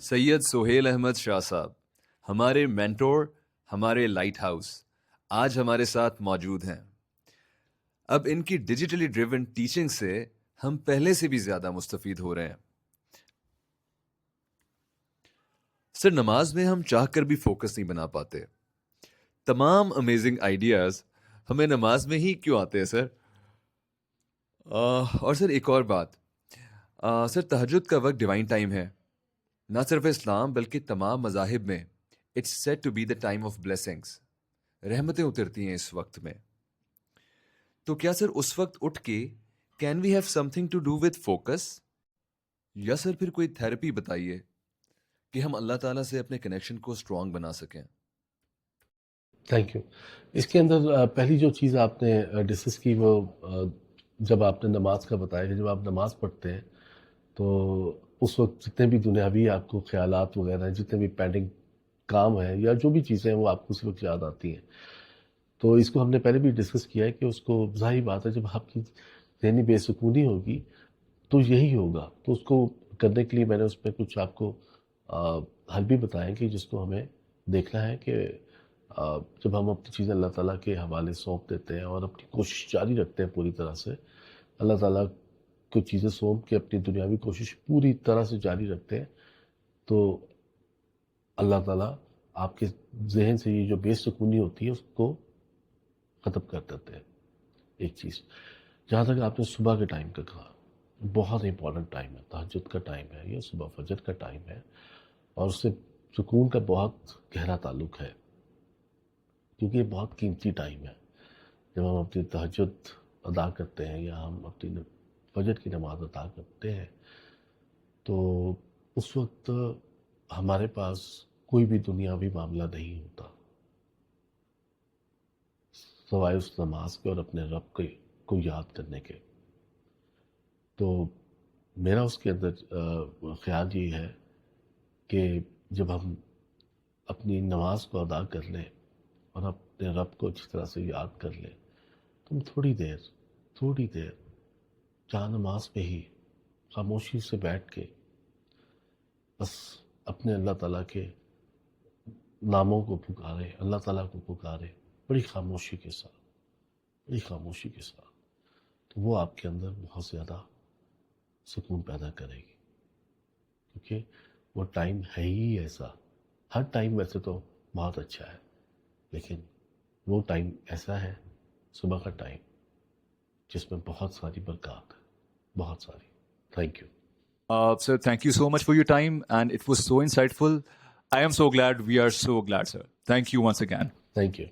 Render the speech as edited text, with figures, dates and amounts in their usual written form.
سید سہیل احمد شاہ صاحب ہمارے مینٹور، ہمارے لائٹ ہاؤس، آج ہمارے ساتھ موجود ہیں. اب ان کی ڈیجیٹلی ڈریون ٹیچنگ سے ہم پہلے سے بھی زیادہ مستفید ہو رہے ہیں. سر، نماز میں ہم چاہ کر بھی فوکس نہیں بنا پاتے. تمام امیزنگ آئیڈیاز ہمیں نماز میں ہی کیوں آتے ہیں سر؟ اور سر ایک اور بات، سر تہجد کا وقت ڈیوائن ٹائم ہے. نہ صرف اسلام بلکہ تمام مذاہب میں it's said to be the time of blessings. رحمتیں اترتی ہیں اس وقت میں. تو کیا سر اس وقت اٹھ کے can we have something to do with focus, یا سر پھر کوئی تھراپی بتائیے کہ ہم اللہ تعالیٰ سے اپنے کنیکشن کو اسٹرانگ بنا سکیں. Thank you. اس کے اندر پہلی جو چیز آپ نے ڈسکس کی وہ جب آپ نے نماز کا بتایا کہ جب آپ نماز پڑھتے ہیں تو اس وقت جتنے بھی دنیاوی آپ کو خیالات وغیرہ ہیں، جتنے بھی پینڈنگ کام ہیں یا جو بھی چیزیں ہیں وہ آپ کو اس وقت یاد آتی ہیں. تو اس کو ہم نے پہلے بھی ڈسکس کیا ہے کہ اس کو ظاہر بات ہے جب آپ کی ذہنی بے سکونی ہوگی تو یہی ہوگا. تو اس کو کرنے کے لیے میں نے اس پہ کچھ آپ کو حل بھی بتائے کہ جس کو ہمیں دیکھنا ہے کہ جب ہم اپنی چیزیں اللہ تعالیٰ کے حوالے سونپ دیتے ہیں اور اپنی کوشش جاری رکھتے ہیں پوری طرح سے، اللہ تعالیٰ کو چیزیں سونپ کے اپنی دنیاوی کوشش پوری طرح سے جاری رکھتے ہیں، تو اللہ تعالیٰ آپ کے ذہن سے یہ جو بے سکونی ہوتی ہے اس کو ختم کر دیتے ہیں. ایک چیز جہاں تک آپ نے صبح کے ٹائم کا کہا، بہت امپورٹنٹ ٹائم ہے، تہجد کا ٹائم ہے، یہ صبح فجر کا ٹائم ہے، اور اس سے سکون کا بہت گہرا تعلق ہے کیونکہ یہ بہت قیمتی ٹائم ہے. جب ہم اپنی تہجد ادا کرتے ہیں یا ہم اپنی فجر کی نماز ادا کرتے ہیں تو اس وقت ہمارے پاس کوئی بھی دنیاوی معاملہ نہیں ہوتا سوائے اس نماز کے اور اپنے رب کو یاد کرنے کے. تو میرا اس کے اندر خیال یہ ہے کہ جب ہم اپنی نماز کو ادا کر لیں اور اپنے رب کو اچھی طرح سے یاد کر لیں تو ہم تھوڑی دیر جہاں نماز پہ ہی خاموشی سے بیٹھ کے بس اپنے اللہ تعالیٰ کے ناموں کو پکارے، اللہ تعالیٰ کو پکارے بڑی خاموشی کے ساتھ، تو وہ آپ کے اندر بہت زیادہ سکون پیدا کرے گی. کیونکہ وہ ٹائم ہے ہی ایسا. ہر ٹائم ویسے تو بہت اچھا ہے لیکن وہ ٹائم ایسا ہے، صبح کا ٹائم، جس میں بہت ساری برکات ہے، بہت ساری. Thank you. Sir, thank you so much for your time, and it was so insightful. I am so glad. We are so glad, sir. Thank you once again. Thank you.